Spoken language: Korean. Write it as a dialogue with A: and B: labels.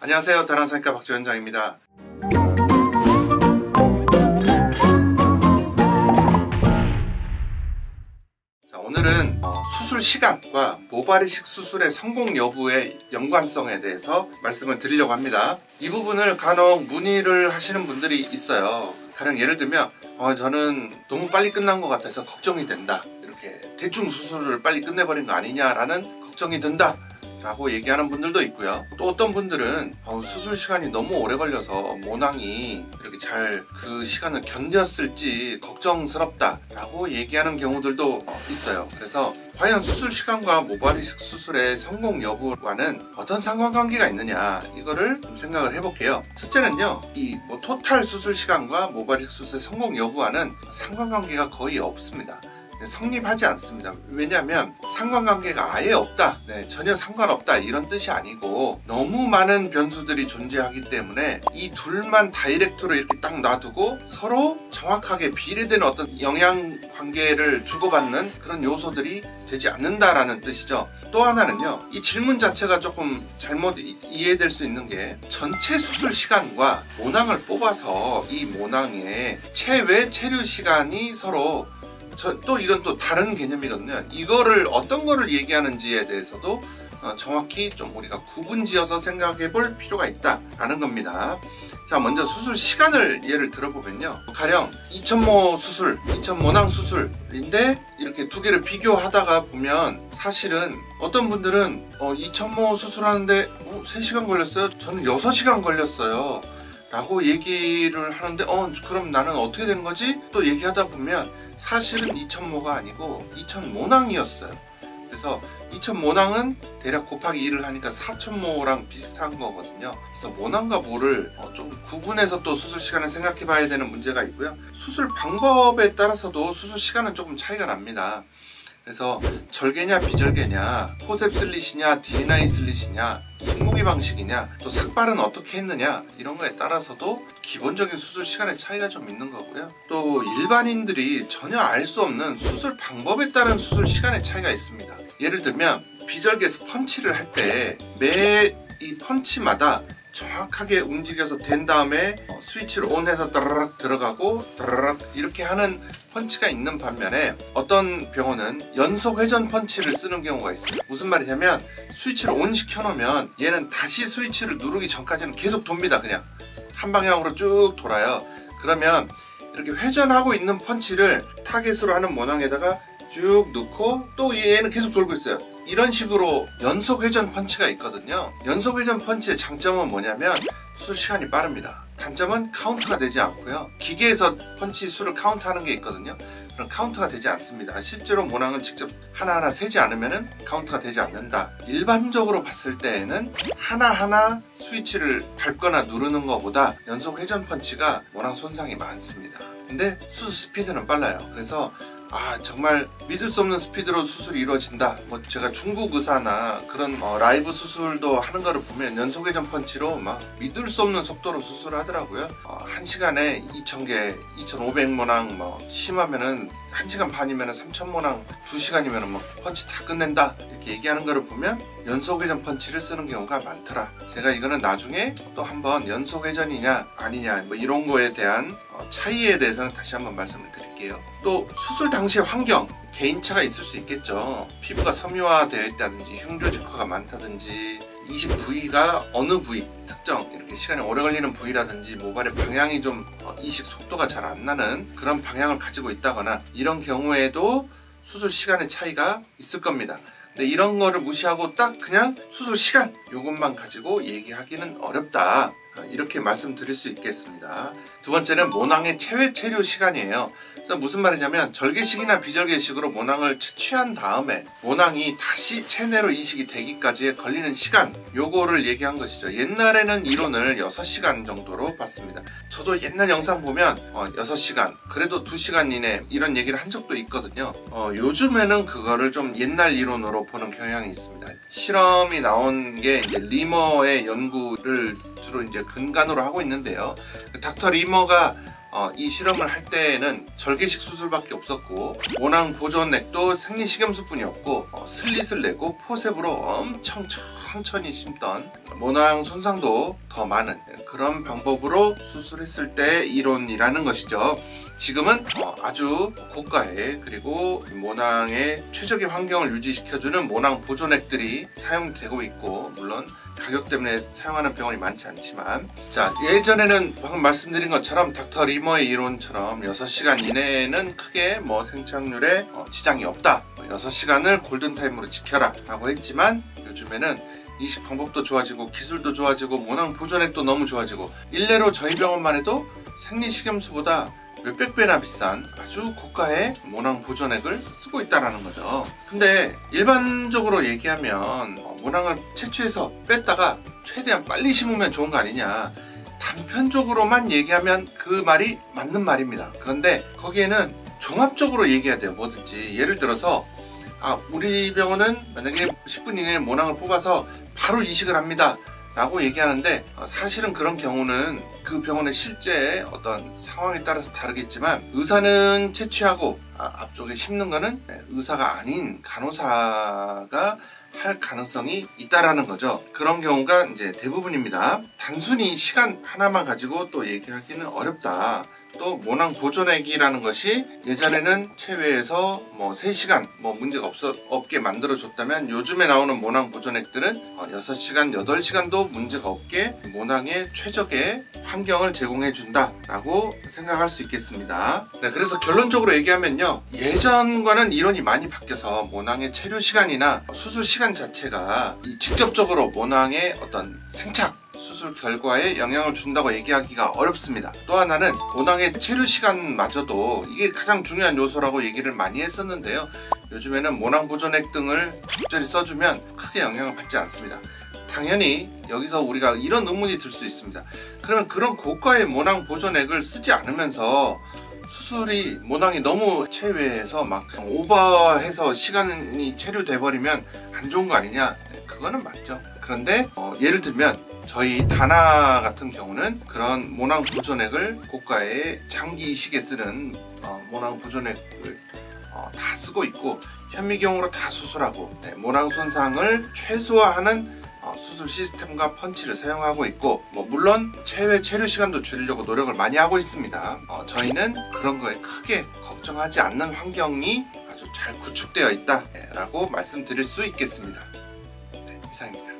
A: 안녕하세요. 다낭성형외과 박지원장입니다. 오늘은 수술 시간과 모발이식 수술의 성공 여부의 연관성에 대해서 말씀을 드리려고 합니다. 이 부분을 간혹 문의를 하시는 분들이 있어요. 가령 예를 들면 저는 너무 빨리 끝난 것 같아서 걱정이 된다, 이렇게 대충 수술을 빨리 끝내버린 거 아니냐라는 걱정이 든다 라고 얘기하는 분들도 있고요. 또 어떤 분들은 수술 시간이 너무 오래 걸려서 모낭이 이렇게 잘 그 시간을 견뎠을지 걱정스럽다 라고 얘기하는 경우들도 있어요. 그래서 과연 수술 시간과 모발이식 수술의 성공 여부와는 어떤 상관관계가 있느냐, 이거를 좀 생각을 해볼게요. 첫째는요, 이 토탈 수술 시간과 모발이식 수술의 성공 여부와는 상관관계가 거의 없습니다. 성립하지 않습니다. 왜냐하면 상관관계가 아예 없다, 전혀 상관없다 이런 뜻이 아니고, 너무 많은 변수들이 존재하기 때문에 이 둘만 다이렉트로 이렇게 딱 놔두고 서로 정확하게 비례되는 어떤 영향관계를 주고받는 그런 요소들이 되지 않는다라는 뜻이죠. 또 하나는요, 이 질문 자체가 조금 잘못 이해될 수 있는 게, 전체 수술 시간과 모낭을 뽑아서 이 모낭의 체외 체류 시간이 서로 또 이건 또 다른 개념이거든요. 이거를 어떤 거를 얘기하는지에 대해서도 정확히 좀 우리가 구분지어서 생각해 볼 필요가 있다라는 겁니다. 자, 먼저 수술 시간을 예를 들어보면요, 가령 2000모 수술, 2000모낭 수술인데 이렇게 두 개를 비교하다가 보면 사실은 어떤 분들은 2000모 수술하는데 3시간 걸렸어요? 저는 6시간 걸렸어요 라고 얘기를 하는데 그럼 나는 어떻게 되는 거지? 또 얘기하다 보면 사실은 2000모가 아니고 2000모낭이었어요. 그래서 2000모낭은 대략 곱하기 2를 하니까 4000모랑 비슷한 거거든요. 그래서 모낭과 모를 좀 구분해서 또 수술 시간을 생각해 봐야 되는 문제가 있고요. 수술 방법에 따라서도 수술 시간은 조금 차이가 납니다. 그래서 절개냐 비절개냐, 포셉 슬릿이냐 D9 슬릿이냐, 흰목이 방식이냐, 또 삭발은 어떻게 했느냐, 이런 거에 따라서도 기본적인 수술 시간의 차이가 좀 있는 거고요. 또 일반인들이 전혀 알 수 없는 수술 방법에 따른 수술 시간의 차이가 있습니다. 예를 들면 비절개에서 펀치를 할 때 매 이 펀치마다 정확하게 움직여서 된 다음에 스위치를 온해서 따라락 들어가고 따라락 이렇게 하는 펀치가 있는 반면에, 어떤 병원은 연속 회전 펀치를 쓰는 경우가 있어요. 무슨 말이냐면 스위치를 온 시켜놓으면 얘는 다시 스위치를 누르기 전까지는 계속 돕니다. 그냥 한 방향으로 쭉 돌아요. 그러면 이렇게 회전하고 있는 펀치를 타겟으로 하는 모낭에다가 쭉 넣고 또 얘는 계속 돌고 있어요. 이런 식으로 연속 회전 펀치가 있거든요. 연속 회전 펀치의 장점은 뭐냐면 수술 시간이 빠릅니다. 단점은 카운트가 되지 않고요. 기계에서 펀치 수를 카운트하는 게 있거든요. 그럼 카운트가 되지 않습니다. 실제로 모낭을 직접 하나하나 세지 않으면 카운트가 되지 않는다. 일반적으로 봤을 때에는 하나하나 스위치를 밟거나 누르는 것보다 연속 회전 펀치가 모낭 손상이 많습니다. 근데 수술 스피드는 빨라요. 그래서 정말 믿을 수 없는 스피드로 수술이 이루어진다. 제가 중국 의사나 그런 라이브 수술도 하는 거를 보면 연속 회전 펀치로 막 믿을 수 없는 속도로 수술을 하더라고요. 1시간에 2000개, 2500모낭, 심하면은 1시간 반이면 3000모낭, 2시간이면 펀치 다 끝낸다, 이렇게 얘기하는 거를 보면 연속 회전 펀치를 쓰는 경우가 많더라. 제가 이거는 나중에 또 한번 연속 회전이냐 아니냐 이런 거에 대한 차이에 대해서는 다시 한번 말씀을 드릴게요. 또 수술 당시의 환경, 개인차가 있을 수 있겠죠. 피부가 섬유화되어 있다든지 흉조직화가 많다든지 이식 부위가 어느 부위 특정 이렇게 시간이 오래 걸리는 부위라든지 모발의 방향이 좀 이식 속도가 잘 안 나는 그런 방향을 가지고 있다거나, 이런 경우에도 수술 시간의 차이가 있을 겁니다. 근데 이런 거를 무시하고 딱 그냥 수술 시간 요것만 가지고 얘기하기는 어렵다, 이렇게 말씀드릴 수 있겠습니다. 두 번째는 모낭의 체외 체류 시간이에요. 그래서 무슨 말이냐면 절개식이나 비절개식으로 모낭을 채취한 다음에 모낭이 다시 체내로 이식이 되기까지의 걸리는 시간, 요거를 얘기한 것이죠. 옛날에는 이론을 6시간 정도로 봤습니다. 저도 옛날 영상 보면 6시간, 그래도 2시간 이내 이런 얘기를 한 적도 있거든요. 요즘에는 그거를 좀 옛날 이론으로 보는 경향이 있습니다. 실험이 나온 게 이제 리머의 연구를 주로 이제 근간으로 하고 있는데요. 닥터 리머가 이 실험을 할 때에는 절개식 수술밖에 없었고 모낭 보존액도 생리식염수뿐이었고 슬릿을 내고 포셉으로 엄청 천천히 심던 모낭 손상도 더 많은 그런 방법으로 수술했을 때 이론이라는 것이죠. 지금은 아주 고가의 그리고 모낭의 최적의 환경을 유지시켜주는 모낭 보존액들이 사용되고 있고, 물론 가격 때문에 사용하는 병원이 많지 않지만, 자, 예전에는 방금 말씀드린 것처럼 닥터 리머의 이론처럼 6시간 이내에는 크게 생착률에 지장이 없다, 6시간을 골든타임으로 지켜라 라고 했지만, 요즘에는 이식 방법도 좋아지고 기술도 좋아지고 모낭 보존액도 너무 좋아지고, 일례로 저희 병원만 해도 생리식염수보다 몇백 배나 비싼 아주 고가의 모낭 보존액을 쓰고 있다는 거죠. 근데 일반적으로 얘기하면 모낭을 채취해서 뺐다가 최대한 빨리 심으면 좋은 거 아니냐, 단편적으로만 얘기하면 그 말이 맞는 말입니다. 그런데 거기에는 종합적으로 얘기해야 돼요. 뭐든지 예를 들어서 우리 병원은 만약에 10분 이내에 모낭을 뽑아서 바로 이식을 합니다 라고 얘기하는데, 사실은 그런 경우는 그 병원의 실제 어떤 상황에 따라서 다르겠지만, 의사는 채취하고 앞쪽에 심는 거는 의사가 아닌 간호사가 할 가능성이 있다라는 거죠. 그런 경우가 이제 대부분입니다. 단순히 시간 하나만 가지고 또 얘기하기는 어렵다. 또 모낭 보존액이라는 것이 예전에는 체외에서 3시간 문제가 없게 만들어줬다면, 요즘에 나오는 모낭 보존액들은 6시간, 8시간도 문제가 없게 모낭의 최적의 환경을 제공해준다 라고 생각할 수 있겠습니다. 네, 그래서 결론적으로 얘기하면요, 예전과는 이론이 많이 바뀌어서 모낭의 체류 시간이나 수술 시간 자체가 직접적으로 모낭의 어떤 생착 수술 결과에 영향을 준다고 얘기하기가 어렵습니다. 또 하나는 모낭의 체류 시간마저도 이게 가장 중요한 요소라고 얘기를 많이 했었는데요, 요즘에는 모낭 보존액 등을 적절히 써주면 크게 영향을 받지 않습니다. 당연히 여기서 우리가 이런 의문이 들 수 있습니다. 그러면 그런 고가의 모낭 보존액을 쓰지 않으면서 수술이 모낭이 너무 체외해서 오버해서 시간이 체류돼 버리면 안 좋은 거 아니냐? 그거는 맞죠. 그런데 예를 들면 저희 다나 같은 경우는 그런 모낭 보존액을 고가의 장기 이식에 쓰는 모낭 보존액을 다 쓰고 있고, 현미경으로 다 수술하고 모낭 손상을 최소화하는 수술 시스템과 펀치를 사용하고 있고, 물론 체류 시간도 줄이려고 노력을 많이 하고 있습니다. 저희는 그런 거에 크게 걱정하지 않는 환경이 아주 잘 구축되어 있다 라고 말씀드릴 수 있겠습니다. 네, 이상입니다.